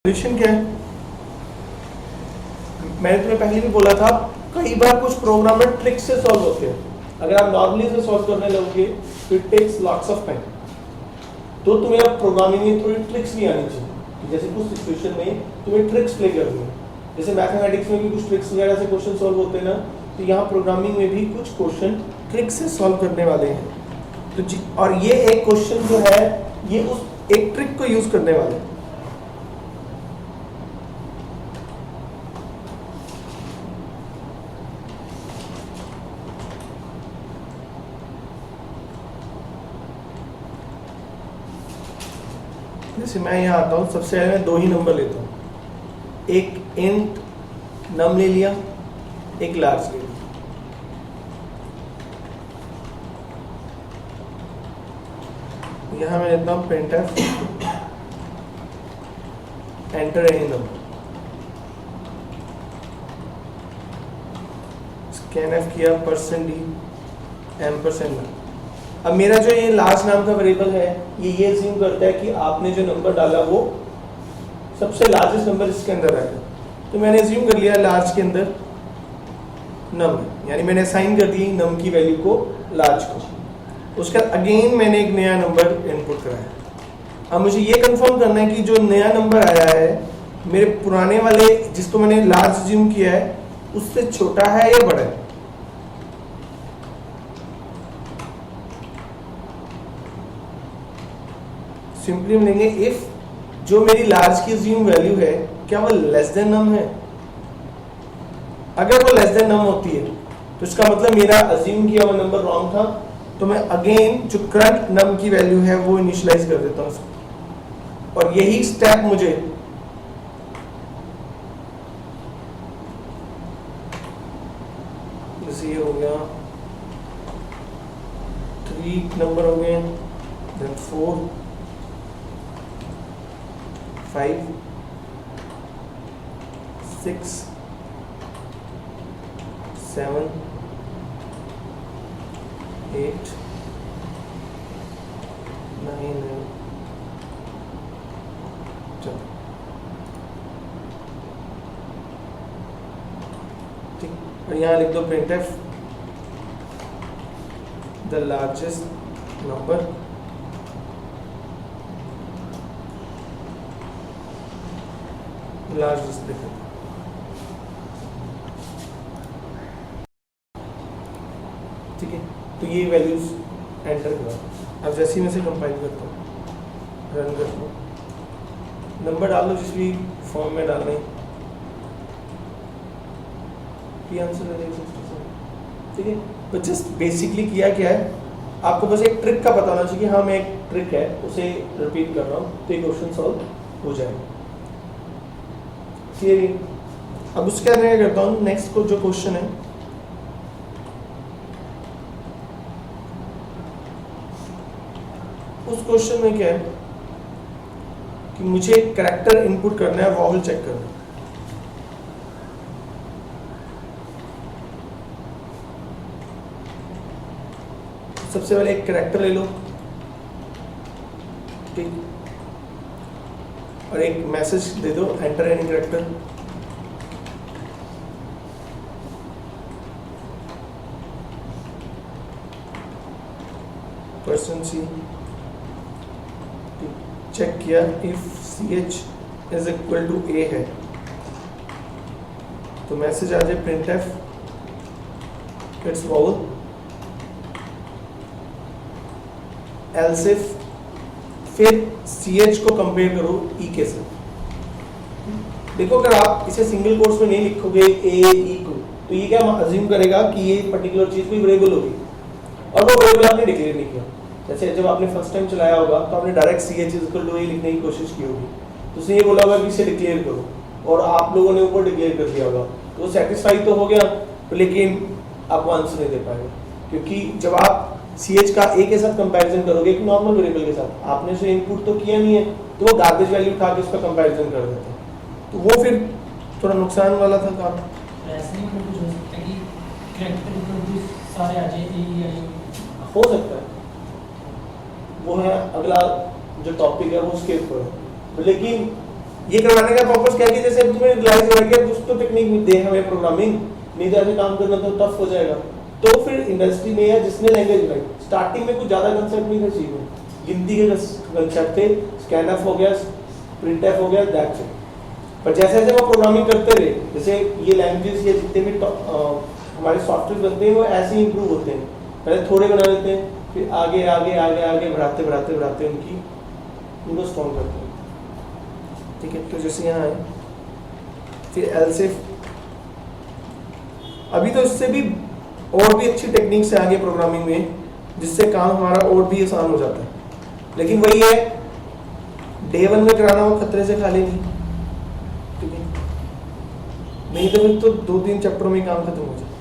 Solution क्या है? मैंने तुम्हें पहले भी बोला था, कई बार कुछ प्रोग्राम में ट्रिक से सॉल्व होते हैं। अगर आप नॉर्मली से सॉल्व करने लगोगे तो it takes lots of time. तो तुम्हें अब प्रोग्रामिंग में थोड़ी ट्रिक्स भी आनी चाहिए। जैसे कुछ सिचुएशन में तुम्हें ट्रिक्स प्ले करनी है, जैसे मैथमेटिक्स में भी कुछ ट्रिक्स वगैरह से क्वेश्चन सॉल्व होते हैं ना, तो यहाँ प्रोग्रामिंग में भी कुछ क्वेश्चन ट्रिक से सॉल्व करने वाले हैं। तो और ये एक क्वेश्चन जो है ये उस एक ट्रिक को यूज करने वाले हैं। जैसे मैं यहाँ आता हूँ, सबसे पहले मैं दो ही नंबर लेता हूँ, एक इंट नम ले लिया, एक लार्ज ले लिया। यहाँ मैं लेता हूँ printf enter any number, scanf किया %d एम्परसेंड। अब मेरा जो ये लार्ज नाम का वेरिएबल है ये अज्यूम करता है कि आपने जो नंबर डाला वो सबसे लार्जेस्ट नंबर इसके अंदर आएगा। तो मैंने अज्यूम कर लिया लार्ज के अंदर नम, यानी मैंने असाइन कर दी नम की वैल्यू को लार्ज को। उसके बाद अगेन मैंने एक नया नंबर इनपुट कराया। अब मुझे ये कंफर्म करना है कि जो नया नंबर आया है मेरे पुराने वाले जिसको मैंने लार्ज अज्यूम किया है उससे छोटा है या बड़ा है। सिंपली हम लेंगे इफ जो मेरी लार्ज की अज्यूम वैल्यू है क्या वो लेस देन नम है। अगर वो लेस देन नम होती है तो इसका मतलब मेरा अज्यूम किया हुआ नंबर रॉन्ग था। तो मैं अगेन जो करंट नम की वैल्यू है वो इनिशियलाइज कर देता हूं। और यही स्टेप मुझे जैसे ये हो गया 3 नंबर हो गए, देन 4 5 6 7 8 9 चलो ठीक। और यहाँ लिख दो printf the largest number largest लिखा। ठीक है, तो ये वैल्यूज एंटर करा। अब जैसे ही मैं से कंपाइल करता हूँ, रन करता हूँ, नंबर डाल दो जिस भी फॉर्म में डालना है, आंसर देख सकते हैं। ठीक है, तो जस्ट बेसिकली किया क्या है, आपको बस एक ट्रिक का पता होना चाहिए कि हाँ मैं एक ट्रिक है उसे रिपीट कर रहा हूँ तो ये क्वेश्चन सॉल्व हो जाएगा। अब उसके बाद मैं करता हूँ नेक्स्ट को जो क्वेश्चन है उस क्वेश्चन में क्या है कि मुझे कैरेक्टर इनपुट करना है, वॉवल चेक करना है। सबसे पहले एक कैरेक्टर ले लो, ठीक, और एक मैसेज दे दो enter any character. %c check किया if ch is equal to a है तो मैसेज आ जाए printf it's vowel, else if फिर ch को कंपेयर करो e के साथ। देखो अगर आप इसे सिंगल कोट्स में नहीं लिखोगे a e को तो ये क्या अज्यूम करेगा कि ये पर्टिकुलर चीज कोई वेरिएबल होगी और वो वेरिएबल आपने डिक्लेयर नहीं किया। जैसे जब आपने फर्स्ट टाइम चलाया होगा तो आपने direct ch is equal to a लिखने की कोशिश की होगी, तो उसने ये बोला होगा कि इसे डिक्लेयर करो और आप लोगों ने ऊपर डिक्लेयर कर दिया होगा तो सेटिस्फाई तो हो गया, तो लेकिन आपको आंसर नहीं दे पाएगा क्योंकि जब आप ch का a के साथ कंपैरिजन करोगे एक नॉर्मल वेरिएबल के साथ, आपने उसे इनपुट तो किया नहीं है तो वो गार्बेज वैल्यू उठा के उसका कंपैरिजन कर देते हैं, तो वो फिर थोड़ा नुकसान वाला था काम। ऐसे नहीं कुछ हो सकता है कि कैरेक्टर सारे आ जाए, हो सकता है। वो है अगला जो टॉपिक है वो स्किप करो, लेकिन ये करवाने का पर्पस क्या है कि जैसे अब तुम्हें रियलाइज हो रहा है कि कुछ तो टेक्निक दे हमें प्रोग्रामिंग, नहीं तो ऐसे काम करना तो टफ हो जाएगा। तो फिर इंडस्ट्री में या जिसने लैंग्वेज बनाई स्टार्टिंग में कुछ ज़्यादा कंसेप्ट नहीं थे चाहिए, गिनती के कंसेप्ट थे, स्कैनफ हो गया, प्रिंटफ हो गया, दैट्स इट। पर जैसे जैसे वो प्रोग्रामिंग करते रहे, जैसे ये लैंग्वेजेस या जितने भी हमारे सॉफ्टवेयर बनते हैं वो ऐसे ही इंप्रूव होते हैं, पहले थोड़े बना लेते हैं, फिर आगे आगे आगे आगे बढ़ाते बढ़ाते बढ़ाते उनको स्ट्रॉन्ग करते हैं। ठीक है, तो जैसे यहाँ है फिर एल्सिफ, अभी तो इससे भी और भी अच्छी टेक्निक से आगे प्रोग्रामिंग में, जिससे काम हमारा और भी आसान हो जाता है। लेकिन वही है, डे 1 में कराना वो खतरे से खाली नहीं, ठीक है, नहीं तो फिर तो 2-3 चैप्टरों में काम खत्म हो जाता है।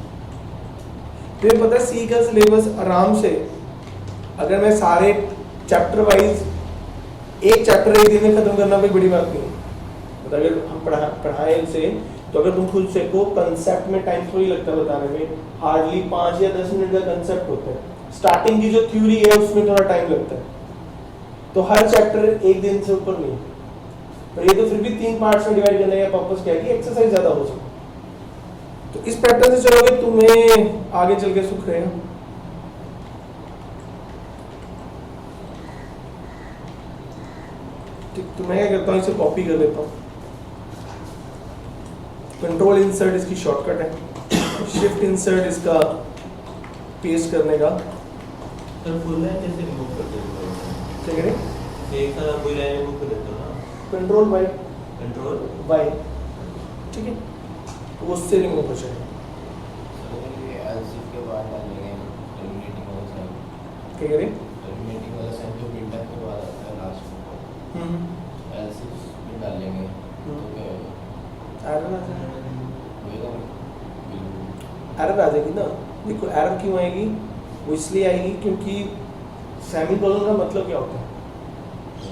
फिर पता है सी का सिलेबस आराम से, अगर मैं सारे चैप्टर वाइज एक चैप्टर एक दिन में खत्म करना कोई बड़ी बात नहीं है। मतलब अगर हम पढ़ाएं उसे, तो अगर तुम खुद से को कंसेप्ट में टाइम थोड़ी लगता है बताने में, हार्डली 5 या 10 मिनट का कंसेप्ट होता है। स्टार्टिंग की जो थ्योरी है उसमें थोड़ा टाइम लगता है, तो हर चैप्टर एक दिन से ऊपर नहीं, पर ये तो फिर भी 3 पार्ट्स में डिवाइड करने का पर्पस क्या है कि एक्सरसाइज ज्यादा हो सके। तो इस पैटर्न से चलोगे तुम्हें आगे चल के सुख रहेगा। ठीक, तो मैं क्या करता हूँ, इसे कॉपी कर लेता हूँ, कंट्रोल इंसर्ट इसकी शॉर्टकट है, शिफ्ट इंसर्ट इसका पेस्ट करने का। सर फुल लाइन कैसे रिमूव करते हो? क्या करें? एक साथ पूरी लाइन रिमूव कर देते हो ना? कंट्रोल वाई, कंट्रोल वाई, ठीक है, तो उससे रिमूव हो जाएगा। एल्सिफ के बाद डालेंगे टर्मिनेटिंग वाला साइन, क्या करें? टर्मिनेटिंग वाला साइन जो प्रिंटफ के बाद आता है लास्ट में, एल्सिफ में डालेंगे तो क्या होगा? एरर आ जाएगा, होएगा एरर आ जाएगी ना। देखो एरर क्यों आएगी, वो इसलिए आएगी क्योंकि सेमीकोलन का मतलब क्या होता है?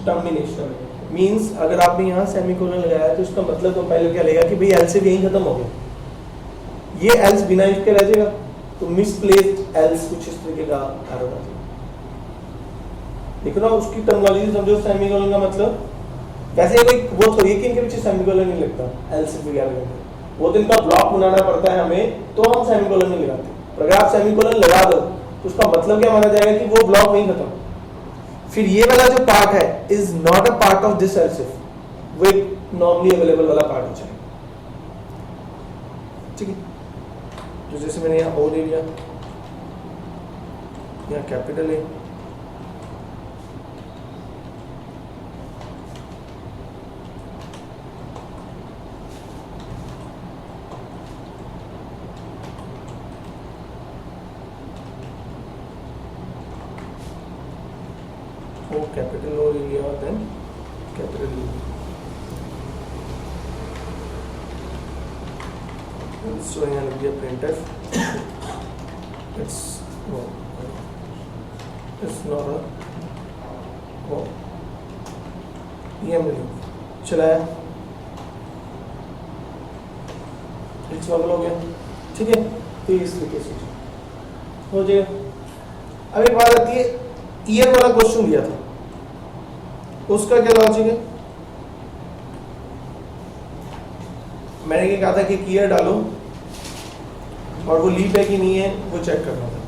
टर्मिनेशन मींस अगर आपने यहाँ सेमीकोलन लगाया तो उसका मतलब तो पहले क्या लेगा कि भाई एल्स यहीं खत्म हो गया, ये एल्स बिना इसके रह जाएगा, तो मिसप्लेस्ड एल्स कुछ इस तरीके का एरर आ जाएगा। देखो ना उसकी टर्मिनोलॉजी समझो, सेमीकोलन का मतलब वैसे कोई वो थोड़ी है कि इनके पीछे सेमीकोलन नहीं लगता एल्सिफ वगैरह में, वो तो इनका ब्लॉक बनाना पड़ता है हमें, तो हम सेमीकोलन नहीं लगाते। पर अगर आप सेमीकोलन लगा दो तो उसका मतलब क्या माना जाएगा कि वो ब्लॉक नहीं खत्म। फिर ये वाला जो पार्ट है is not a part of this else if, वो एक नॉर्मली अवेलेबल वाला पार्ट हो जाएगा। ठीक है, तो जैसे मैंने यहाँ ओ ले लिया, यहाँ कैपिटल है, O capital O ले लिया, then capital U, so यहाँ लिख दिया printf, it's not a O, ये हमने चलाया, it's बगल हो गया। ठीक है, तो इस तरीके से हो जाएगा। अब एक बात आती है, ईयर वाला क्वेश्चन दिया था, उसका क्या लॉजिक है? मैंने ये कहा था कि ईयर डालो और वो लीप है कि नहीं है वो चेक करना था,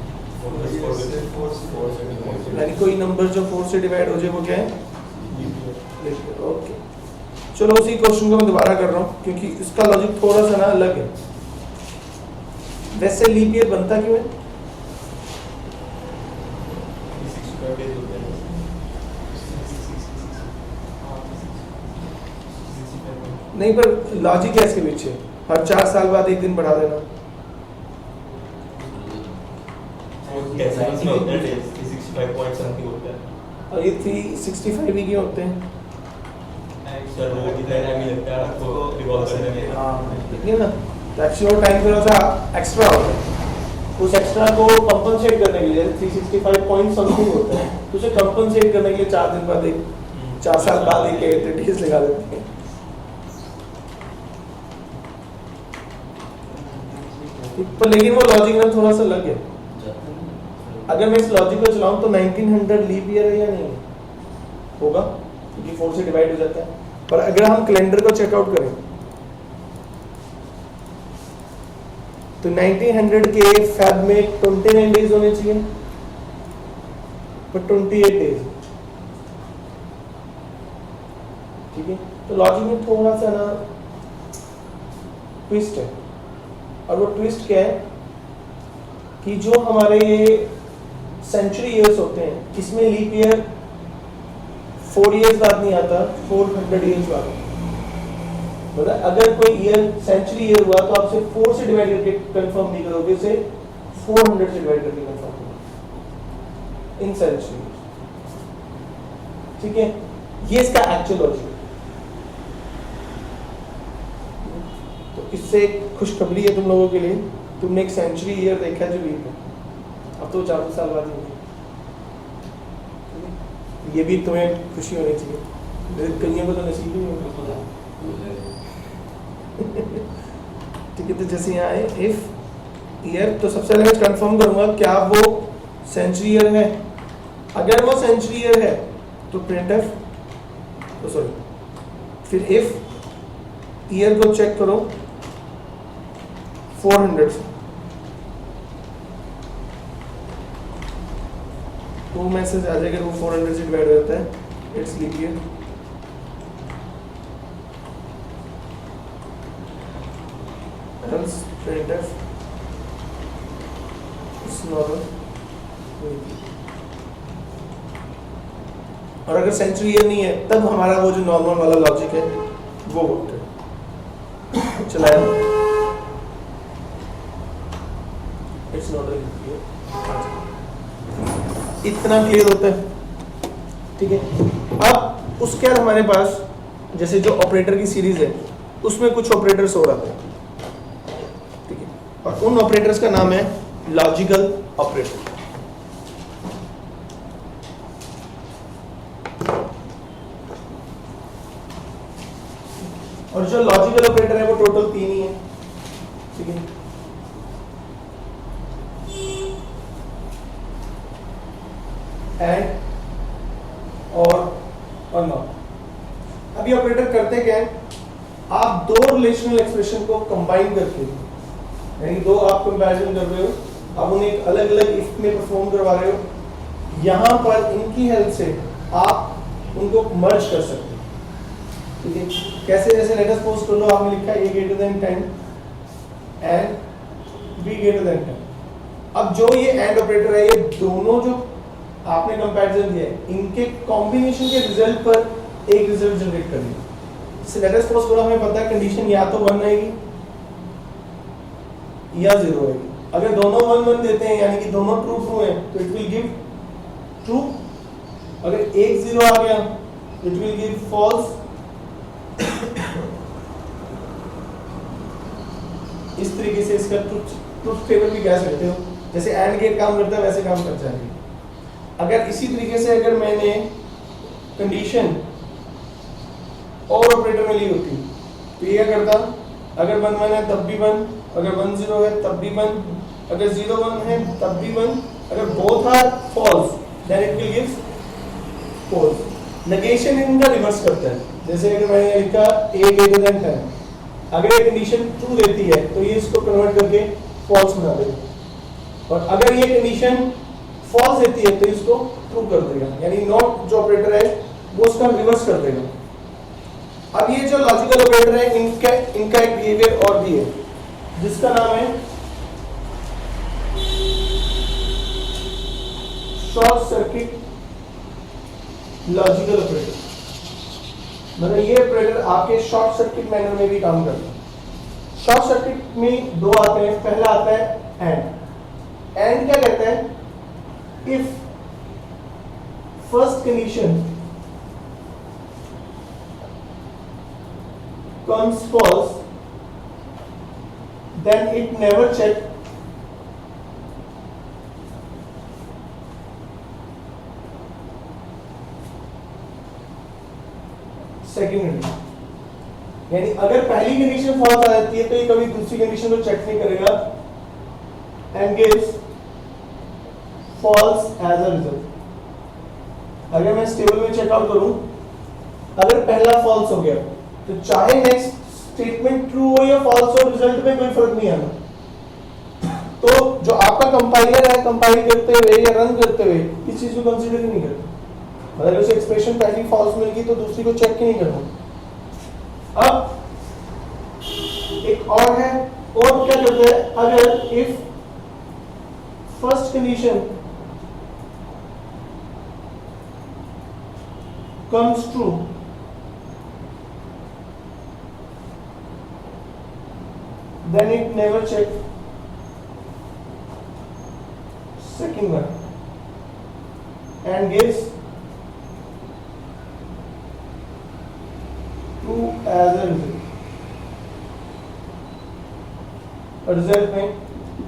यानी कोई नंबर जो 4 से डिवाइड हो जाए वो क्या है? ओके, चलो उसी क्वेश्चन को मैं दोबारा कर रहा हूँ क्योंकि इसका लॉजिक थोड़ा सा ना अलग है। वैसे लीप ईयर बनता क्यों है? नहीं, पर लॉजिक है इसके पीछे, हर 4 साल बाद एक दिन बढ़ा देना। और ये 365 ही क्यों होते हैं? ठीक है ना, तो एक्चुअल टाइम थोड़ा सा एक्स्ट्रा होता है, उस एक्स्ट्रा को कंपनसेट करने के लिए 365 पॉइंट समथिंग होता है, तो उसे कंपनसेट करने के लिए 4 दिन बाद एक 4 साल बाद एक एक्टिविटीज लगा देते हैं। पर लेकिन वो लॉजिक में थोड़ा सा लग गया। अगर मैं इस लॉजिक को चलाऊं तो 1900 लीप ईयर है या नहीं होगा, क्योंकि 4 से डिवाइड हो जाता है, पर अगर हम कैलेंडर को चेकआउट करें तो 1900 के फेब में 29 डेज होने चाहिए, पर 28 डेज। ठीक है, तो लॉजिक में थोड़ा सा ना ट्विस्ट है, और वो ट्विस्ट क्या है कि जो हमारे ये सेंचुरी ईयर्स होते हैं इसमें लीप ईयर 4 इयर्स बाद नहीं आता, 400 इयर्स बाद। मतलब अगर कोई ईयर सेंचुरी ईयर हुआ तो आप सिर्फ 4 से डिवाइड करके कंफर्म नहीं करोगे, उसे 400 से डिवाइड करके कंफर्म करोगे इन सेंचुरी। ठीक है, ये इसका एक्चुअल लॉजिक। तो इससे खुशखबरी है तुम लोगों के लिए, तुमने एक सेंचुरी ईयर देखा जो लीप है, अब तो 400 साल बाद ही होगी। ये भी तुम्हें खुशी होनी चाहिए, कईयों को तो नसीब ही नहीं होगा। ठीक है, तो जैसे यहाँ है इफ ईयर, तो सबसे पहले मैं कंफर्म करूंगा क्या वो सेंचुरी ईयर है। अगर वो सेंचुरी ईयर है तो प्रिंटफ, तो सॉरी, फिर इफ ईयर को चेक करो 400 से, तो मैसेज आ जाएगा वो 400 से डिवाइड होता है, it's leap year. else printf is normal। और अगर सेंचुरी ईयर नहीं है तब हमारा वो जो नॉर्मल वाला लॉजिक है वो वर्क है। चलाया, it's not a leap year. इतना क्लियर होता है। ठीक है, अब उसके बाद हमारे पास जैसे जो ऑपरेटर की सीरीज है उसमें कुछ ऑपरेटर्स हो रहा था, और उन ऑपरेटर्स का नाम है लॉजिकल ऑपरेटर। और जो लॉजिकल ऑपरेटर है वो टोटल 3 ही है। ठीक है, एंड और नॉट। अब ये ऑपरेटर करते क्या है, आप दो रिलेशनल एक्सप्रेशन को कंबाइन करके, यानी दो आप कंपैरिजन कर रहे हो, आप उन्हें एक अलग अलग इफ में परफॉर्म करवा रहे हो, यहां पर इनकी हेल्प से आप उनको मर्ज कर सकते हो। ठीक है, कैसे? जैसे लेट अस सपोज कर लो आपने लिखा a greater than 10 and b greater than 10। अब जो ये एंड ऑपरेटर है, ये दोनों जो आपने कंपैरिजन दिया है इनके कॉम्बिनेशन के रिजल्ट पर एक रिजल्ट जनरेट करेंगे। जैसे लेट अस सपोज करो हमें पता है कंडीशन या तो 1 आएगी या 0 आएगी। अगर दोनों 1 1 देते हैं यानी कि दोनों ट्रू ट्रू हैं तो इट विल गिव ट्रू। अगर एक 0 आ गया इट विल गिव फॉल्स। इस तरीके से इसका ट्रुथ टेबल भी कह सकते हो। जैसे एंड गेट काम करता है वैसे काम कर जाएगी। अगर इसी तरीके से अगर मैंने कंडीशन और ऑपरेटर में ली होती तो ये क्या करता, अगर 1 1 है तब भी 1, अगर 1 0 है तब भी 1, अगर 0 1 है तब भी 1, अगर both are false then it will give false। Negation इनका रिवर्स करता है। जैसे अगर मैंने लिखा a greater than 10, अगर ये कंडीशन ट्रू देती है तो ये इसको कन्वर्ट करके फॉल्स बना देगा, और अगर ये कंडीशन फॉल्स देती है तो इसको ट्रू कर देगा, यानी नॉट जो ऑपरेटर है वो उसका रिवर्स कर देगा। अब ये जो लॉजिकल ऑपरेटर है इनका एक बिहेवियर और भी है जिसका नाम है शॉर्ट सर्किट लॉजिकल ऑपरेटर। मतलब ये ऑपरेटर आपके शॉर्ट सर्किट मैनर में भी काम करता है। शॉर्ट सर्किट में दो आते हैं, पहला आता है एंड। एंड क्या कहता है, if first condition comes false then it never check second condition। यानी अगर पहली कंडीशन फॉल्स आ जाती है तो ये कभी दूसरी कंडीशन को चेक नहीं करेगा and gives false as a result। अगर मैं इस टेबल में चेकआउट करूं अगर पहला फॉल्स हो गया तो चाहे नेक्स्ट स्टेटमेंट ट्रू हो या फॉल्स हो, रिजल्ट में कोई फर्क नहीं आना। तो जो आपका कंपाइलर है, कंपाइल करते हुए या रन करते हुए इस चीज को कंसीडर ही नहीं करता। अगर उसे एक्सप्रेशन पहली फॉल्स मिल गई तो दूसरी को चेक ही नहीं करना। अब एक और है, और क्या करते हैं, अगर if first condition comes true, then it never check second one and gives true as a result, और रिजल्ट में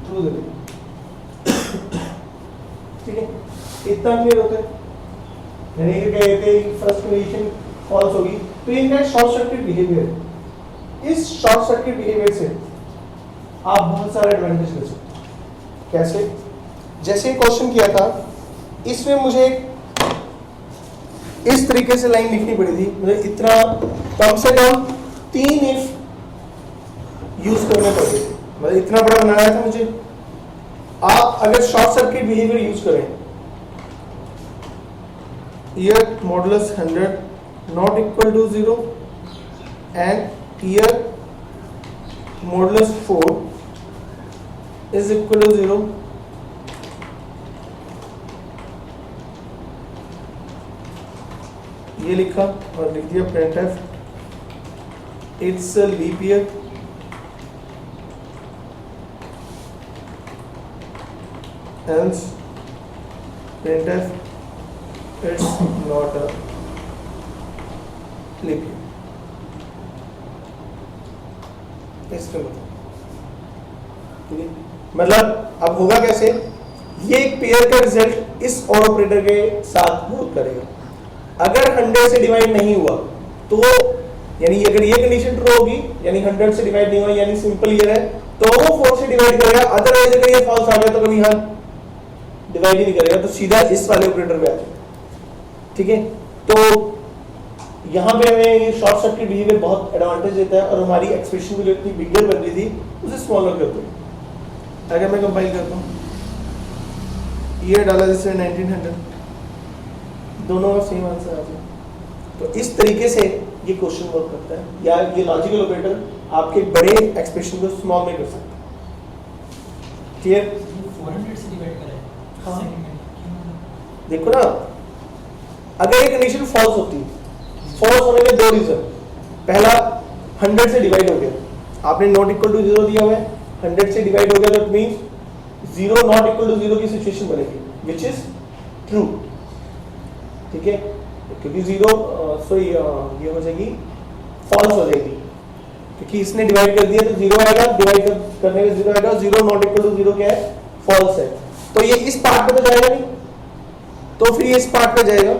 ट्रू दे देगा। ठीक है, इतना क्लियर होता है। यानी कि कहते हैं फर्स्ट कंडीशन फॉल्स होगी तो इनका शॉर्ट सर्किट बिहेवियर, इस शॉर्ट सर्किट बिहेवियर से आप बहुत सारे एडवांटेज ले सकते हैं। कैसे? जैसे क्वेश्चन किया था, इसमें मुझे इस तरीके से लाइन लिखनी पड़ी थी, मुझे इतना कम से कम 3 इफ यूज करने पड़ते थे, मतलब इतना बड़ा बनाया था मुझे। आप अगर शॉर्ट सर्किट बिहेवियर यूज करें, here modulus 100 not equal to 0 and here modulus 4 is equal to 0, ये लिखा और लिख दिया printf it's a leap year, hence printf it's not a leap year। इसका मतलब अब होगा कैसे, ये एक पेयर का रिजल्ट इस और ऑपरेटर के साथ वर्क करेगा। अगर 100 से डिवाइड नहीं हुआ तो यानी अगर ये कंडीशन ट्रू होगी, यानी 100 से डिवाइड नहीं हुआ यानी सिंपल ईयर है, तो वो 4 से डिवाइड करेगा। अदरवाइज अगर ये फॉल्स आ गया तो कभी यहां डिवाइड ही नहीं करेगा, तो सीधा इस वाले ऑपरेटर पे आ जाएगा। ठीक है, तो यहाँ पे हमें ये शॉर्ट सर्किट बिहेवियर बहुत एडवांटेज देता है और हमारी एक्सप्रेशन जो इतनी बिगर बन रही थी उसे स्मॉलर करते हैं। अगर मैं कंपाइल करता हूँ, ये डाला जैसे 1900, दोनों का सेम आंसर आ जाए, तो इस तरीके से ये क्वेश्चन वर्क करता है, या ये लॉजिकल ऑपरेटर आपके बड़े एक्सप्रेशन को स्मॉल में कर सकता है। क्लियर? 400 से डिवाइड करें। हाँ। सेकंड में देखो ना, अगर ये कंडीशन फॉल्स होती है, फॉल्स होने के 2 रीजन, पहला 100 से डिवाइड हो गया, आपने नॉट इक्वल टू 0 दिया हुआ है, 100 से डिवाइड हो गया, that means 0 not equal to 0 की सिचुएशन बनेगी व्हिच इज ट्रू। ठीक है, क्योंकि 0 ये हो जाएगी फॉल्स हो जाएगी, क्योंकि इसने डिवाइड कर दिया तो 0 आएगा, डिवाइड करने में 0 आएगा, 0 नॉट इक्वल टू 0 क्या है, फॉल्स है। तो ये इस पार्ट पे तो जाएगा नहीं, तो फिर ये इस पार्ट पे जाएगा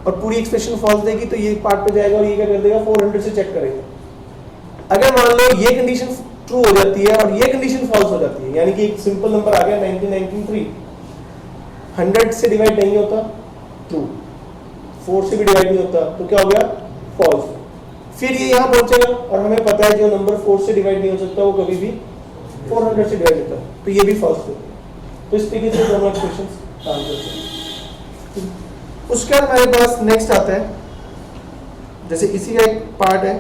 और पूरी एक्सप्रेशन फॉल्स देगी, तो ये पार्ट पे जाएगा और ये क्या कर देगा, 400 से चेक करेगा। अगर मान लो ये कंडीशन ट्रू हो जाती है और ये कंडीशन फॉल्स हो जाती है, यानी कि एक सिंपल नंबर आ गया 1993, 100 से डिवाइड नहीं होता ट्रू, 4 से भी डिवाइड नहीं होता, तो क्या हो गया, फॉल्स। फिर ये यहाँ पहुंचेगा और हमें पता है जो नंबर 4 से डिवाइड नहीं हो सकता वो कभी भी 400 से डिवाइड होता है, तो ये भी फॉल्स होता है। तो इस तरीके से दोनों एक्सप्रेशन काम करते हैं। उसके बाद हमारे पास नेक्स्ट आता है, जैसे इसी का एक पार्ट है,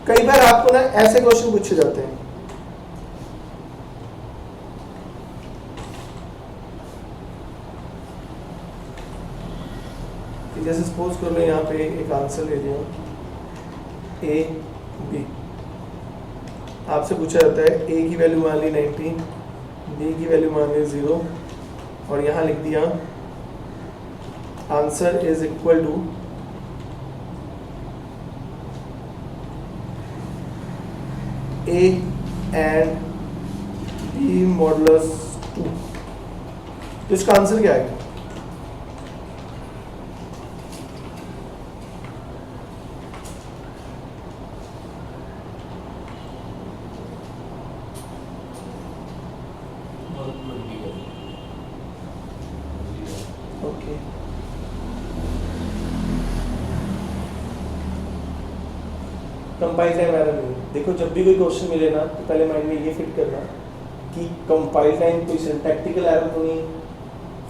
कई बार आपको ना ऐसे क्वेश्चन पूछे जाते हैं, जैसे सपोज कर लो यहाँ पे एक आंसर ले लिया ए बी, आपसे पूछा जाता है ए की वैल्यू मान ली 19, बी की वैल्यू मान ली 0 और यहाँ लिख दिया answer is equal to A and B modulus 2, तो इसका आंसर क्या आएगा? कंपाइल टाइम एरर नहीं है। देखो जब भी कोई क्वेश्चन मिले ना तो पहले माइंड में ये फिट करना कि कंपाइल टाइम कोई सिंटैक्टिकल एरर तो नहीं,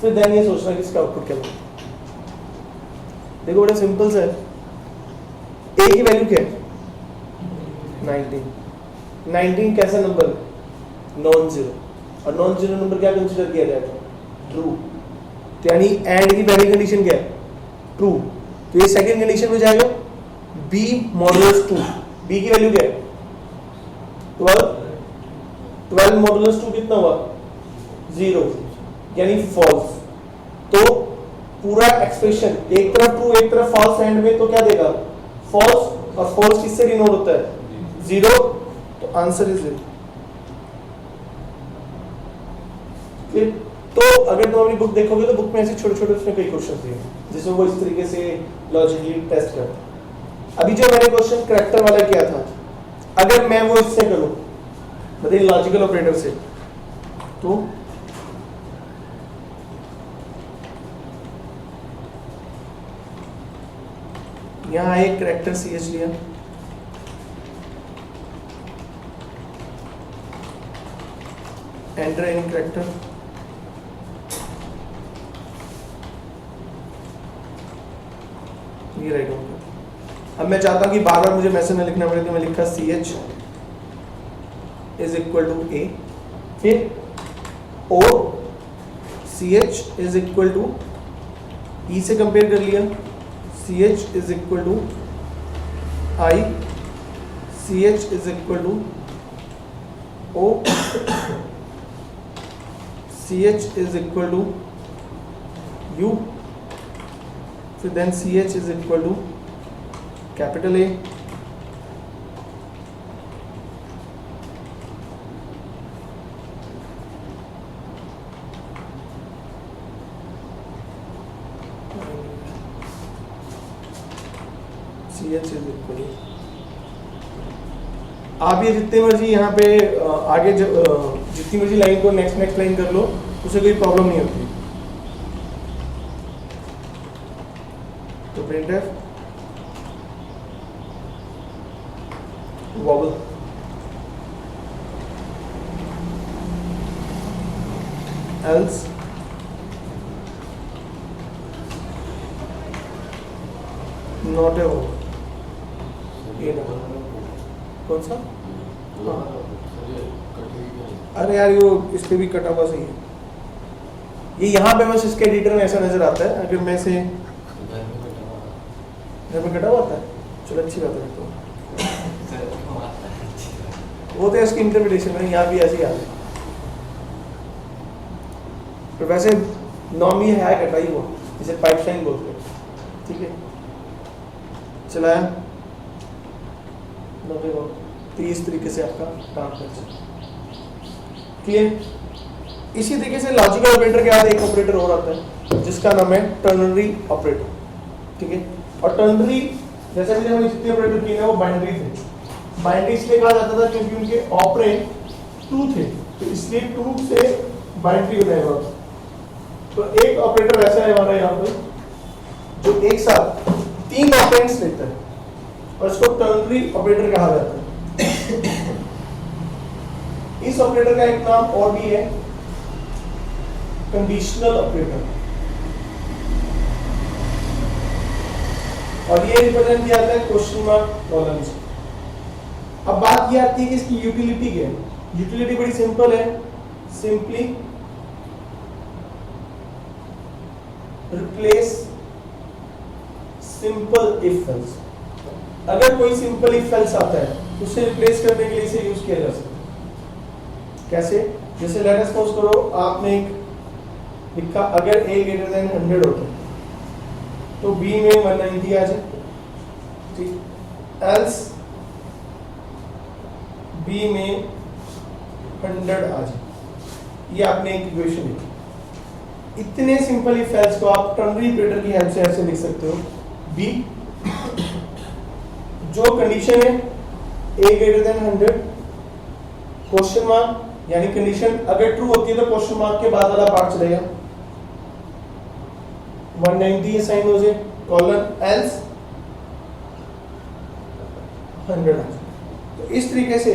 फिर देन ये सोचना कि इसका आउटपुट क्या होगा। देखो बड़ा सिंपल सा है, ए की वैल्यू क्या है 19। 19 कैसा नंबर? नॉन जीरो, और नॉन जीरो नंबर क्या कंसीडर किया जाएगा? ट्रू। तो यानी एंड की पहली कंडीशन क्या है? ट्रू। तो ये सेकंड कंडीशन में जाएगा b मॉडुलस 2। b की वैल्यू क्या है 12। 12 मॉडुलस 2 कितना हुआ? 0, यानी फॉल्स। तो पूरा एक्सप्रेशन एक तरफ ट्रू एक तरफ फॉल्स एंड में, तो क्या देगा? फॉल्स। और फॉल्स किससे डिनोट होता है? 0। तो आंसर इज 0। तो अगर तुम अपनी बुक देखोगे तो बुक में ऐसे छोटे छोटे उसमें कई क्वेश्चन दिए जिसमें वो इस तरीके से लॉजिकली टेस्ट करता है। अभी जो मैंने क्वेश्चन करैक्टर वाला किया था, अगर मैं वो इससे करूं बताइए लॉजिकल ऑपरेटर से, तो यहां एक करैक्टर CH लिया, एंटर एनी करैक्टर, ये राइट होगा। अब मैं चाहता हूं कि बार बार मुझे मैसेज में लिखना पड़े, तो मैं लिखा CH is equal to A, फिर O CH is equal to E से कंपेयर कर लिया, CH is equal to I, CH is equal to O, CH is equal to U, फिर then CH is equal to capital A, CH is equal to. आप ये जितने मर्जी यहाँ पे आगे जितनी मर्जी लाइन को नेक्स्ट लाइन कर लो, उसे कोई प्रॉब्लम नहीं होती। तो printf vowel else not a vowel. ये ना कौन सा? हाँ। अरे यार वो इस पे भी कटा हुआ सही है। ये यहाँ पे बस इसके एडिटर में ऐसा नजर आता है। अगर मैं इसे घर में कटा हुआ आता है, चलो अच्छी बात है। तो वो तो इसकी इंटरप्रिटेशन है, यहाँ भी ऐसे ही आता है। तो वैसे नॉर्मली है कटा ही हुआ, जिसे पाइपलाइन बोलते हैं। ठीक है, चलाया तो इस तरीके से आपका काम कर सकते। क्लियर? इसी तरीके से लॉजिकल ऑपरेटर के बाद एक ऑपरेटर और आता है जिसका नाम है टर्नरी ऑपरेटर। ठीक है, और टर्नरी जैसे भी हमने जितने ऑपरेटर किए हैं वो बाइनरी थे। बाइनरी इसलिए कहा जाता था क्योंकि उनके ऑपरेंड 2 थे, तो इसलिए 2 से बाइनरी बनाया हुआ। तो एक ऑपरेटर ऐसा है हमारा यहाँ पर जो एक साथ 3 ऑपरेंड्स लेता है, और इसको टर्नरी ऑपरेटर कहा जाता है। इस ऑपरेटर का एक नाम और भी है, कंडीशनल ऑपरेटर, और ये रिप्रेजेंट किया जाता है क्वेश्चन मार्क कॉलम से। अब बात ये आती है कि इसकी यूटिलिटी क्या है। यूटिलिटी बड़ी सिंपल है, simply replace simple if else. अगर कोई सिंपल इफ एल्स आता है उसे रिप्लेस करने के लिए इसे यूज किया जा सकता है। कैसे? जैसे लेट अस सपोज करो आपने एक लिखा अगर a ग्रेटर देन 100 होता है तो b में 190 आ जाए, ठीक, एल्स b में 100 आ जाए। ये आपने एक इक्वेशन लिखी। इतने सिंपल इफ एल्स को आप टर्नरी ऑपरेटर की हेल्प से ऐसे लिख सकते हो, b जो कंडीशन है a greater than 100 question mark, यानी कंडीशन अगर ट्रू होती है तो क्वेश्चन मार्क के बाद वाला पार्ट चलेगा, 190 असाइन हो जाए, कॉलन एल्स 100 आ जाए। तो इस तरीके से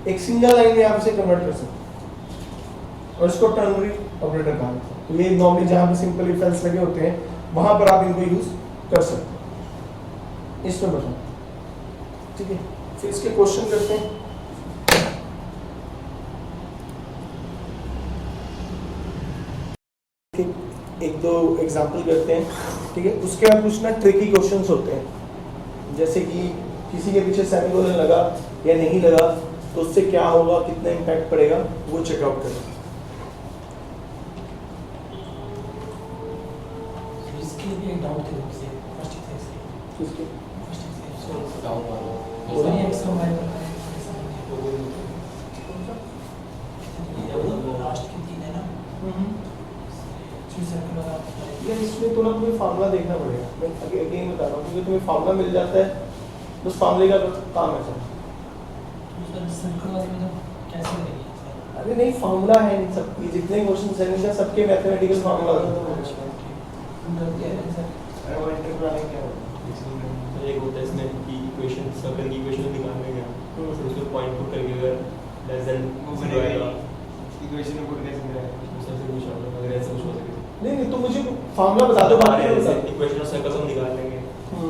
एक सिंगल लाइन में आप इसे कन्वर्ट कर सकते हैं और इसको टर्नरी ऑपरेटर कहा जाता है। तो ये नॉर्मली जहाँ पे सिंपल इफ एल्स लगे होते हैं वहाँ पर आप इनको यूज कर सकते हैं। इसमें बताओ, ठीक है। फिर इसके क्वेश्चन करते हैं। एक दो एग्जांपल करते हैं, ठीक है। उसके बाद कुछ ना ट्रिकी क्वेश्चंस होते हैं, जैसे कि किसी के पीछे सेमीकोलन लगा या नहीं लगा तो उससे क्या होगा, कितना इम्पैक्ट पड़ेगा, वो चेकआउट करें। इसके लिए भी एक डाउट थे मुझसे फर्स्ट एक्सरसाइज से किसके? फर्स्ट एक्सरसाइज डाउन वाला वो नहीं एक्स और वाई बताया लास्ट की तीन है ना थ्री सर्कल वाला यार इसमें थोड़ा तुम्हें फार्मूला देखना पड़ेगा। मैं अगेन बता रहा हूँ, क्योंकि तुम्हें फार्मूला मिल जाता है, बस फार्मूले का काम है सर। सर्कल वाले में तो कैसे करेंगे? अरे नहीं, फार्मूला है इन सब, ये जितने क्वेश्चन हैं इनका सबके मैथमेटिकल फार्मूला होता है। गलती है सर। अरे वो इंटर बनाने क्या होता तो एक होता है इसमें कि इक्वेशन सर्कल की इक्वेशन निकालने का फिर उसको पॉइंट पुट करके अगर लेस देन वो बनेगा इक्वेशन में पुट कैसे करें सबसे कुछ होगा अगर ऐसा कुछ हो सके नहीं नहीं, तो मुझे फार्मूला बता दो, बाकी नहीं बता। इक्वेशन ऑफ सर्कल हम निकाल लेंगे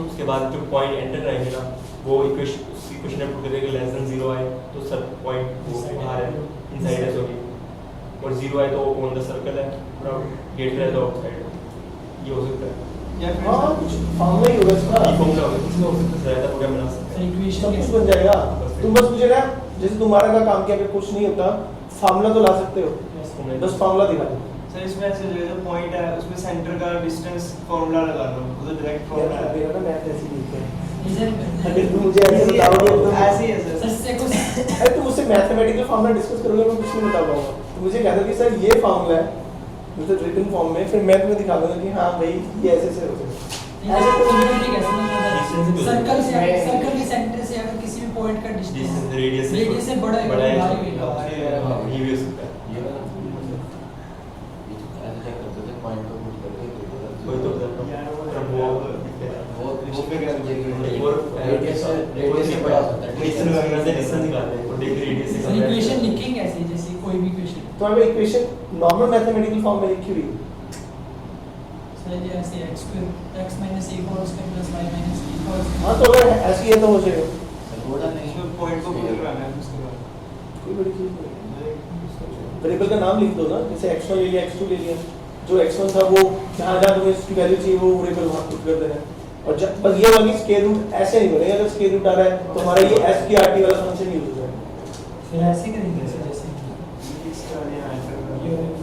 उसके बाद जो पॉइंट एंटर रहेंगे ना वो इक्वेशन उसी इक्वेशन में पुट करके लेस देन 0 आए तो सर पॉइंट वो बाहर है इनसाइड है, सॉरी, और 0 आए तो ऑन द सर्कल है और गेट है तो आउटसाइड। ये हो सकता है या फिर हाँ, कुछ फार्मूला ही होगा इसका। ये फॉर्मूला होगा, इसमें हो सकता है ज़्यादा प्रोग्राम बना सकते सर हैं। इक्वेशन सब कुछ कैसे बन जाएगा। तुम बस मुझे ना, जैसे तुम्हारा का काम किया, अगर कुछ नहीं होता फार्मूला तो ला सकते हो, बस फार्मूला दिखा दो। सर इसमें ऐसे जो पॉइंट है उसमें सेंटर का डिस्टेंस फार्मूला लगा लो, वो तो डायरेक्ट फार्मूला यार है। मेरा ना मैथ ऐसे ही लिखते हैं, इधर अगर तुम मुझे ऐसे बताओगे तो ऐसे ही है सर सर। से कुछ अरे तुम मुझसे मैथमेटिकल फार्मूला डिस्कस करोगे, मैं कुछ नहीं बता पाऊंगा। तो मुझे कहता कि सर ये फार्मूला है, मतलब रिटन फॉर्म में, फिर मैं तुम्हें दिखा दूंगा कि हाँ भाई ये ऐसे से हो सकता है। ऐसे तो कैसे Distance सर्कल से मैं- सर्कल के सेंटर से अगर किसी भी पॉइंट का डिस्टेंस रेडियस से बड़ा है बड़ा है बाहर ही हाँ, होगा। ये भी हो सकता है। ये वाला ये जो ऐसे चेक करते थे पॉइंट को पुट करके वही तो बता रहा हूँ। और वो फिर रेडियस से बड़ा होता है डिस्टेंस वगैरह से डिस्टेंस निकालते हैं और देख रेडियस से सर इक्वेशन लिखेंगे ऐसे जैसे कोई भी इक्वेशन तो हमें इक्वेशन नॉर्मल मैथमेटिकल फॉर्म में लिखी हुई है। सर ये ऐसे x minus a और उसका प्लस y minus b और हाँ, तो अगर ऐसी है तो हो जाएगा, सर्वोडा नहीं इसमें पॉइंट को पुट कराना है उसके बाद। कोई बड़ी चीज नहीं है। वेरिएबल का नाम लिख दो ना, जैसे x1 ले लिया, x2 ले लिया, जो x1 था वो जहाँ जहाँ तुम्हें इसकी वैल्यू चाहिए वो वेरिएबल वहाँ पुट कर देना है। और जब बस ये वाली स्क्वायर रूट ऐसे नहीं बनेगा, अगर स्क्वायर रूट आ रहा है तो हमारा ये s की rt वाला फंक्शन यूज हो जाएगा। फिर ऐसे करेंगे सर जैसे इसका यहाँ एंटर ये करना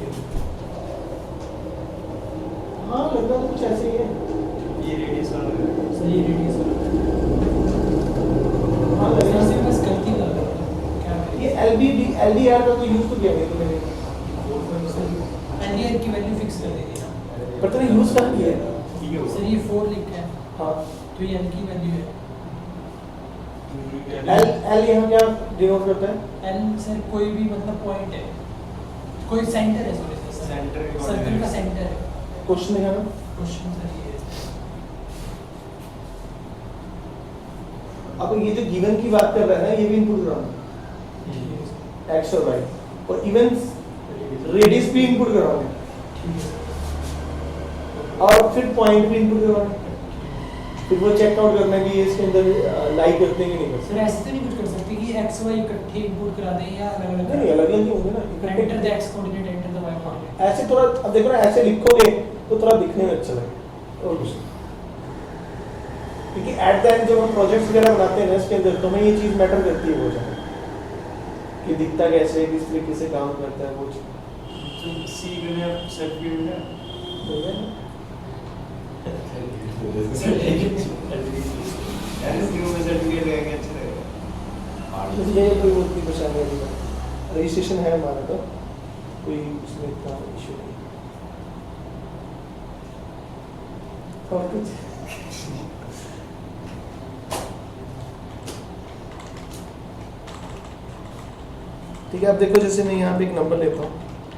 हाँ, लगता तो कुछ ऐसे ही है। है। ये रेडियस वाला है। सर ये रेडियस हाँ, लग रहा ऐसे है। बस गलती कर रहा हूँ क्या ये करें LDR का तो यूज तो किया नहीं तुमने, एनडीआर की वैल्यू फिक्स कर देंगे ना पर तूने यूज कहाँ किया है? ठीक है सर ये 4 लिखा है हाँ, तो ये n की वैल्यू है L यहाँ क्या डिनोट करता है? n सर कोई भी मतलब पॉइंट है, कोई सेंटर है, सॉरी सर सेंटर के सर्कल का सेंटर है। क्वेश्चन है ना, क्वेश्चन सर ये है अब ये जो गिवन की बात कर रहा है ना, ये भी इनपुट कराना है, x और y, और इवन रेडियस भी इनपुट करवाना है, ठीक है और फिर पॉइंट भी इनपुट करवाना है, फिर वो चेकआउट करना है कि ये इसके अंदर लाई करते हैं कि नहीं करते। सर ऐसे तो नहीं कुछ कर सकते कि x y इकट्ठे इनपुट करा दें या अलग अलग नहीं, अलग अलग ही होंगे ना, एंटर द इकट्ठे। x coordinate enter the y coordinate ऐसे थोड़ा, अब देखो ना, ऐसे लिखोगे तो थोड़ा दिखने में अच्छा लगेगा और कुछ नहीं। क्योंकि एट द एंड जब हम प्रोजेक्ट्स वगैरह बनाते हैं ना इसके अंदर, तो हमें ये चीज़ मैटर करती है बहुत ज़्यादा, कि दिखता कैसे, किस तरीके से काम करता है वो चीज़। सी के लिए सर्टिफिकेट है। ठीक है ना? एसक्यू में सर्टिफिकेट रहेगा अच्छा रहेगा। मुझे ये कोई बहुत नहीं परेशानी वाली बात, रजिस्ट्रेशन है हमारा, तो कोई उसमें इतना इशू नहीं। और कुछ ठीक है। अब देखो, जैसे मैं यहाँ पे एक नंबर लेता हूँ,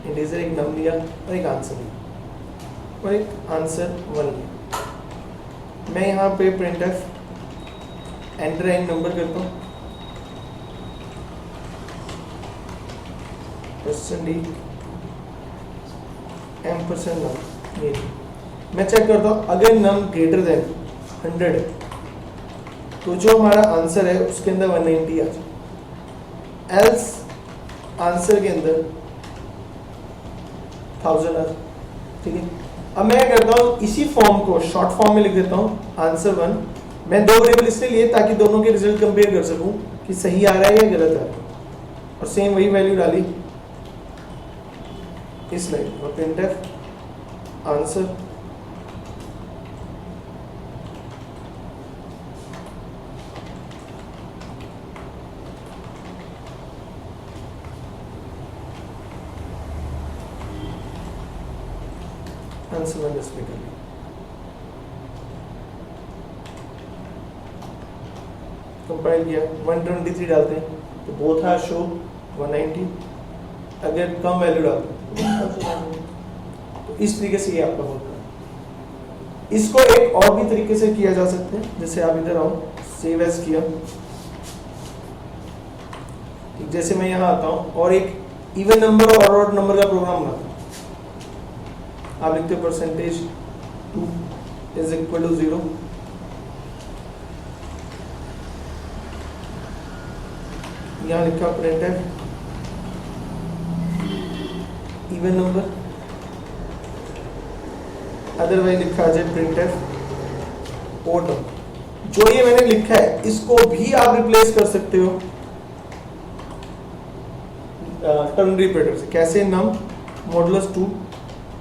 इंटीजर एक नंबर लिया और एक आंसर लिया और एक आंसर 1 लिया। मैं यहाँ पे printf एंटर एंड नंबर करता हूँ, परसेंट डी एम्परसेंड नम, ये मैं चेक करता हूँ अगर नम ग्रेटर देन 100 है तो जो हमारा आंसर है उसके अंदर 190 आ जाए, एल्स आंसर के अंदर 1000 आ जाए। ठीक है, अब मैं करता हूँ इसी फॉर्म को शॉर्ट फॉर्म में लिख देता हूँ आंसर 1। मैं दो वेरिएबल इसलिए लिए ताकि दोनों के रिजल्ट कंपेयर कर सकूं कि सही आ रहा है या गलत आ रहा है, और सेम वही वैल्यू डाली इस लाइन और प्रिंटफ आंसर आंसर मैंने इसमें कर लिया। कंपाइल किया 123 डालते हैं तो बोथ आर शो 190, अगर कम वैल्यू डालते हैं तो इस तरीके से ये आपका होता है। इसको एक और भी तरीके से किया जा सकता है, जैसे आप इधर आओ, सेव एज किया, जैसे मैं यहाँ आता हूँ और एक इवन नंबर और ऑड नंबर का प्रोग्राम बनाता हूँ। आप लिखते हो परसेंटेज 2 इज इक्वल टू 0, यहाँ लिखा प्रिंटफ इवन नंबर, अदरवाइज लिखा है प्रिंटफ ओड नंबर। जो ये मैंने लिखा है इसको भी आप रिप्लेस कर सकते हो टर्नरी ऑपरेटर से। कैसे? Num modulus 2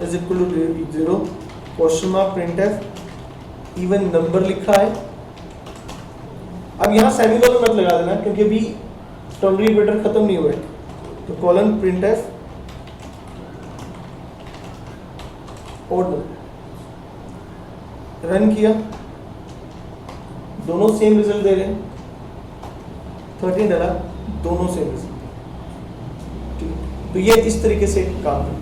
is equal to 0 question mark printf even number लिखा है। अब यहाँ सेमीकोलन मत लगा देना क्योंकि अभी टर्नरी ऑपरेटर खत्म नहीं हुए, तो colon printf odd number, run किया, दोनों सेम रिजल्ट दे रहे हैं, 13 डाला, दोनों सेम रिजल्ट। तो ये इस तरीके से काम करते हैं।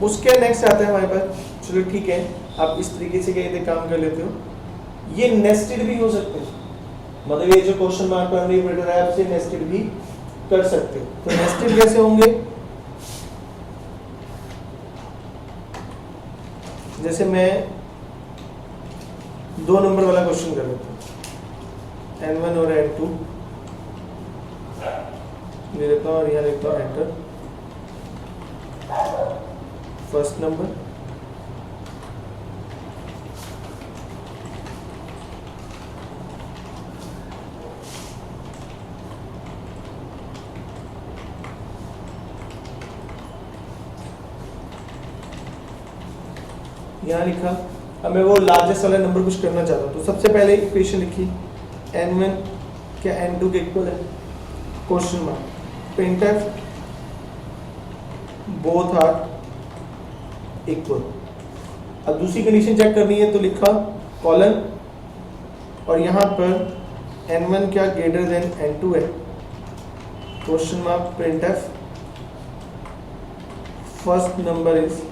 उसके नेक्स्ट आता है हमारे पास, चलो ठीक है, आप इस तरीके से कहते काम कर लेते हो। ये नेस्टेड भी हो सकते हैं, मतलब ये जो क्वेश्चन मार्क टर्नरी ऑपरेटर है आपसे नेस्टेड भी कर सकते हो। तो नेस्टेड कैसे होंगे? जैसे मैं 2 नंबर वाला क्वेश्चन कर लेता हूँ, N1 और N2 ले लेता हूँ और यहाँ लिखता हूँ एंटर। फर्स्ट नंबर यहाँ लिखा। अब मैं वो लार्जेस्ट वाला नंबर कुछ करना चाहता हूँ, तो सबसे पहले इक्वेशन लिखी N1 क्या N2 के इक्वल है, question mark printf both are equal. अब दूसरी कंडीशन चेक करनी है तो लिखा कॉलन और यहाँ पर N1 क्या ग्रेटर देन N2 है, question mark printf first number is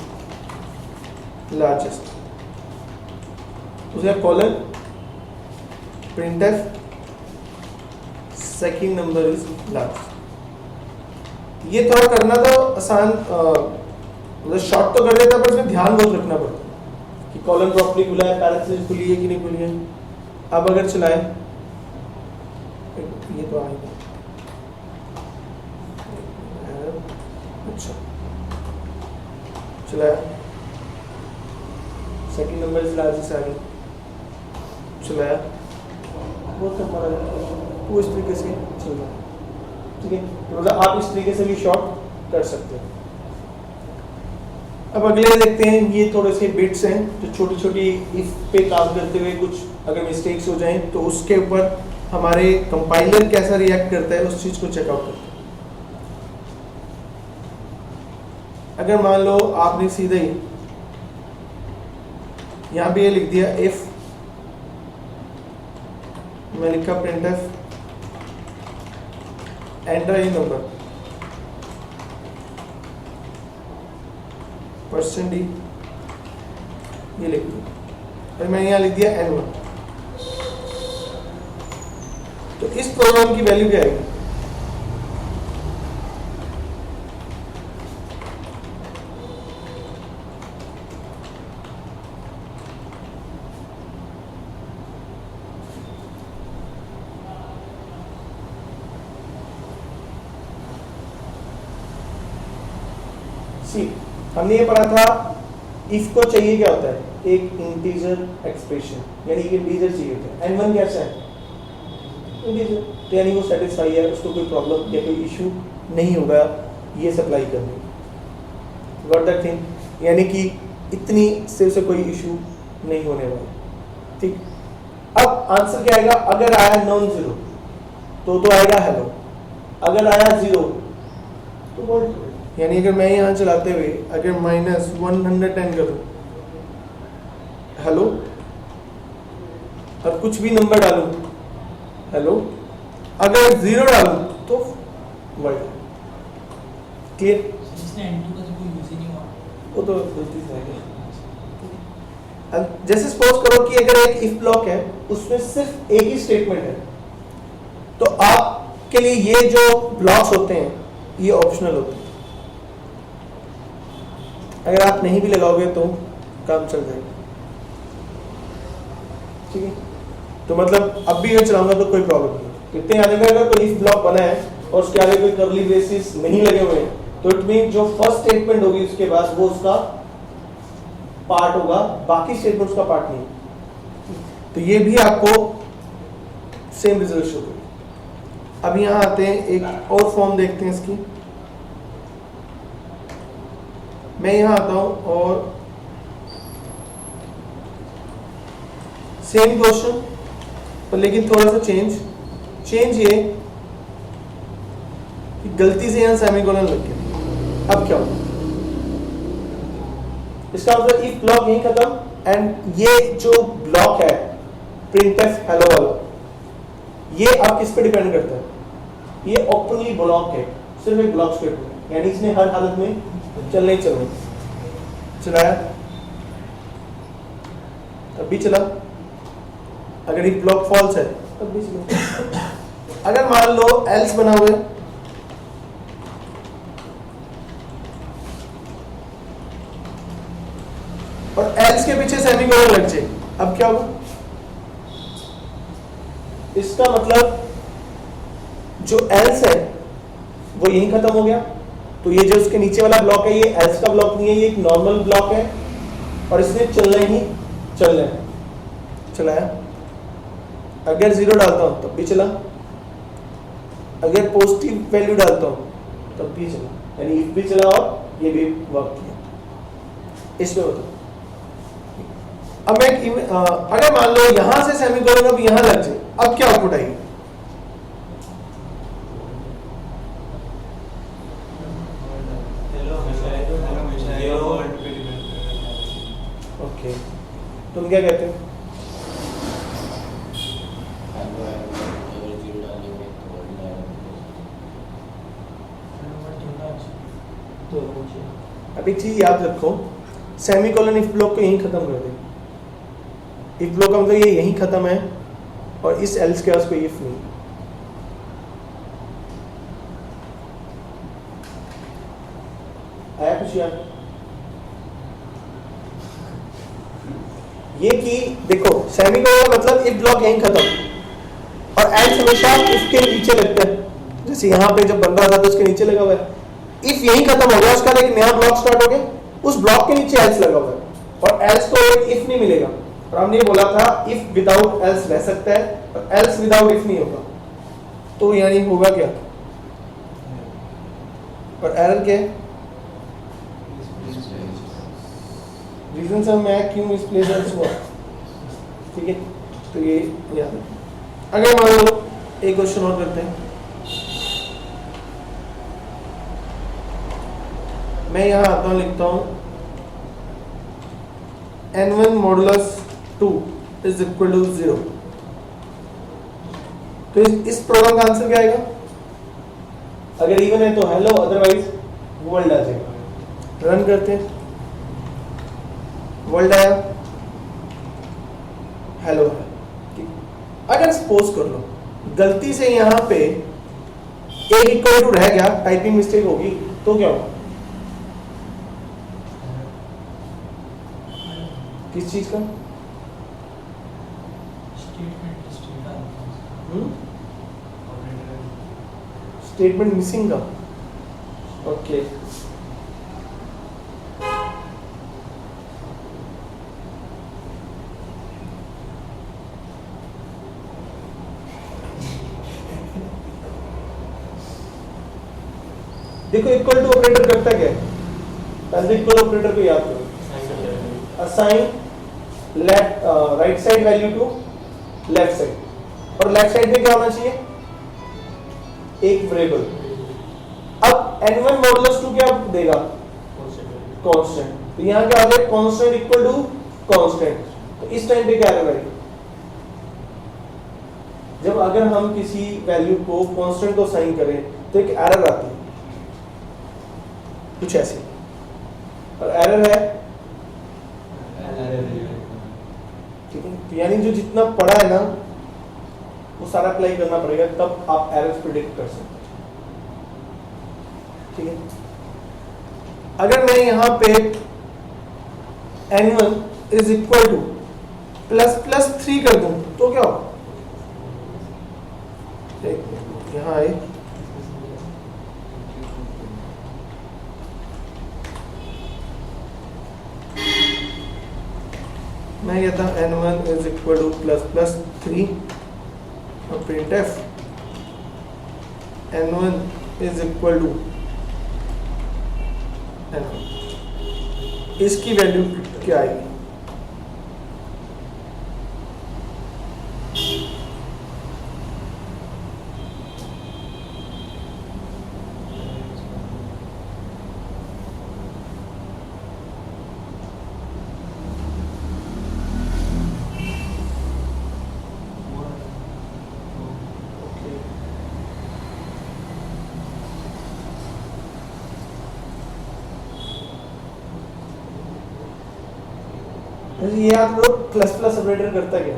largest, उसका colon printf second number is largest. ये थोड़ा करना तो आसान, मतलब शॉर्ट तो कर देता है पर इसमें ध्यान बहुत रखना पड़ता है कि कॉलम प्रॉपर्ली खुला है, पैरेंथेसिस खुली है कि नहीं खुली है। अब अगर चलाए ये तो आएगा, अच्छा चलाया, सेकंड नंबर इज लार्जेस्ट आ गई, चलाया, वो तो हमारा वो इस तरीके से चल रहा है। ठीक है, मतलब आप इस तरीके से भी शॉर्ट कर सकते हो। अब अगले देखते हैं, ये थोड़े से बिट्स हैं जो छोटी छोटी इफ पे काम करते हुए कुछ अगर मिस्टेक्स हो जाएं तो उसके ऊपर हमारे कंपाइलर कैसा रिएक्ट करता है उस चीज़ को चेकआउट करते हैं। अगर मान लो आपने सीधे ही यहाँ पे ये लिख दिया इफ, मैं लिखा printf enter a number percent D, ये लिख दिया और मैंने यहाँ लिख दिया N1, तो इस प्रोग्राम की वैल्यू क्या आएगी? सी हमने ये पढ़ा था इफ को चाहिए क्या होता है, एक इंटीजर एक्सप्रेशन, यानी कि इंटीजर चाहिए होता है। n1 कैसा है, इंटीजर, तो यानी वो सेटिस्फाई है, उसको कोई प्रॉब्लम या कोई इशू नहीं होगा ये सप्लाई करने, गॉट दैट थिंग, यानी कि इतनी सिर्फ से कोई इशू नहीं होने वाला, ठीक। अब आंसर क्या आएगा, अगर आया नॉन जीरो तो आएगा हेलो, अगर आया जीरो तो बोल, यानी अगर मैं यहाँ चलाते हुए अगर -110 करूँ हेलो और कुछ भी नंबर डालूं हेलो, अगर जीरो डालूं तो वर्ड, क्लियर। इसने n2 का तो कोई यूज ही नहीं हुआ। वो तो गलती से आ गया। अब जैसे सपोज करो कि अगर एक इफ ब्लॉक है उसमें सिर्फ एक ही स्टेटमेंट है, तो आपके लिए ये जो ब्लॉक्स होते हैं ये ऑप्शनल होते हैं, अगर आप नहीं भी लगाओगे तो काम चल जाएगा, ठीक है। तो मतलब अब भी मैं चलाऊंगा तो कोई प्रॉब्लम नहीं, इतने आने का अगर कोई इफ ब्लॉक बना है और उसके आगे कोई कर्ली ब्रेसेस नहीं लगे हुए हैं तो इट मीन जो फर्स्ट स्टेटमेंट होगी उसके बाद वो उसका पार्ट होगा, बाकी स्टेटमेंट्स का पार्ट नहीं। तो ये भी आपको सेम रिजल्ट शो करेगा। अब यहां आते हैं, एक और फॉर्म देखते हैं इसकी। मैं यहां आता हूं और सेम क्वेश्चन पर लेकिन थोड़ा सा चेंज ये कि गलती से यहां सेमीकोलन लग गया। अब क्या होगा, इसका मतलब इफ ब्लॉक यहीं खत्म, एंड ये जो ब्लॉक है प्रिंटफ हेलो वाला, ये अब किस पे डिपेंड करता है, ये ओपनली ब्लॉक है, सिर्फ एक ब्लॉक स्टेटमेंट, यानी इसने हर हालत में चलना ही चलना, चलाया तब भी चला, अगर ये ब्लॉक फॉल्स है तब भी चला। अगर मान लो एल्स बना हुआ है, और एल्स के पीछे सेमीकोलन लग जाए, अब क्या होगा, इसका मतलब जो एल्स है वो यहीं खत्म हो गया, तो ये जो उसके नीचे वाला ब्लॉक है ये एल्स का ब्लॉक नहीं है, ये एक नॉर्मल ब्लॉक है और इसने चलना ही चलना है, चलाया। अगर जीरो डालता हूं तब भी चला, अगर पॉजिटिव वैल्यू डालता हूं तब भी चला, यानी इफ भी चला और ये भी वर्क किया। इसमें बताओ, अब मैं अगर मान लो यहां से सेमीकोलन अब यहां लग जाए, अब क्या आउटपुट आएगी, ओके, तुम क्या कहते हो, अब एक चीज याद रखो, सेमीकोलन इफ ब्लॉक को यहीं खत्म कर दे, इफ ब्लॉक का मतलब ये यहीं खत्म है और इस एल्स के पास कोई इफ नहीं। आया कुछ याद, ये कि देखो सेमीकोलन मतलब इफ ब्लॉक यहीं खत्म और एल्स हमेशा इफ के नीचे लगता है, जैसे यहाँ पे जब बन रहा था तो उसके नीचे लगा हुआ है, इफ यहीं खत्म हो गया उसका एक नया ब्लॉक स्टार्ट हो गया, उस ब्लॉक के नीचे एल्स लगा हुआ है और एल्स को एक इफ नहीं मिलेगा, और हमने बोला था इफ विदाउट एल्स रह सकता है और एल्स विदाउट इफ नहीं होगा, तो यानी होगा क्या, और एरर क्या है, रीजन से मैं क्यों मिसप्लेस एल्स हुआ, ठीक है। तो ये याद है। अगर मान लो एक क्वेश्चन और करते हैं, मैं यहां आता हूं, लिखता हूं n1 modulus 2 is equal to 0, तो इस प्रोग्राम का आंसर क्या आएगा, अगर इवन है तो हेलो, अदरवाइज वर्ल्ड आ जाएगा। रन करते हैं, वर्ल्ड आया, हेलो है, ठीक। अगर सपोज कर लो गलती से यहां पे a इक्वल टू रह गया, टाइपिंग मिस्टेक होगी, तो क्या होगा, किस चीज का, स्टेटमेंट मिसिंग का, ओके। देखो इक्वल टू ऑपरेटर करता क्या है? पहले इक्वल ऑपरेटर को याद करो। Assign left right side value to left side, और लेफ्ट साइड में क्या होना चाहिए? एक वेरिएबल। अब n1 मॉडुलस 2 क्या देगा? कांस्टेंट। तो यहाँ क्या आ गया? Constant equal to constant. तो इस टाइम पे क्या एरर आएगी? जब अगर हम किसी वैल्यू को कांस्टेंट को असाइन करें तो एक एरर आती है कुछ ऐसे, और एरर है, ठीक है। तो यानी जो जितना पड़ा है ना वो सारा अप्लाई करना पड़ेगा, तब आप एरर्स प्रिडिक्ट कर सकते हैं, ठीक है। अगर मैं यहाँ पे n1 is equal two plus 3 कर दूं तो क्या होगा? यहाँ आए, मैं कहता n1 is equal two plus 3 और printf n1 is equal to n1, इसकी वैल्यू क्या आएगी? ये याद करो, प्लस ऑपरेटर करता क्या?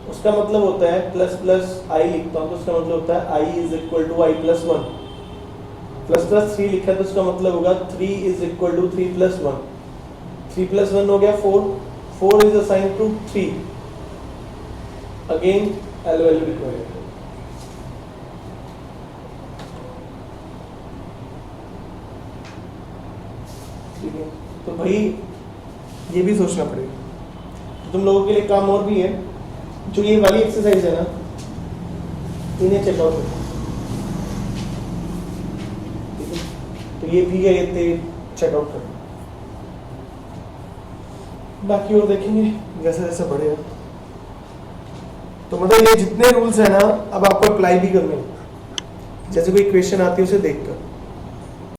उसका मतलब होता है प्लस आई लिखता हूं तो उसका मतलब होता है I is equal to I plus 1। Plus 3 लिखा है तो उसका मतलब होगा 3 is equal to 3 plus 1। 3 plus 1 हो गया 4। 4 is assigned to 3। Again L value required. ठीक है, तो भाई ये भी सोचना पड़ेगा। तुम लोगों के लिए काम और भी है, जो ये वाली एक्सरसाइज है ना, इन्हें चेकआउट करो, ठीक है। तो ये भी है, ये चेकआउट करो, बाकी और देखेंगे जैसे जैसे बढ़ेगा। तो मतलब ये जितने रूल्स है ना, अब आपको अप्लाई भी करने हैं। जैसे कोई क्वेश्चन आती है उसे देखकर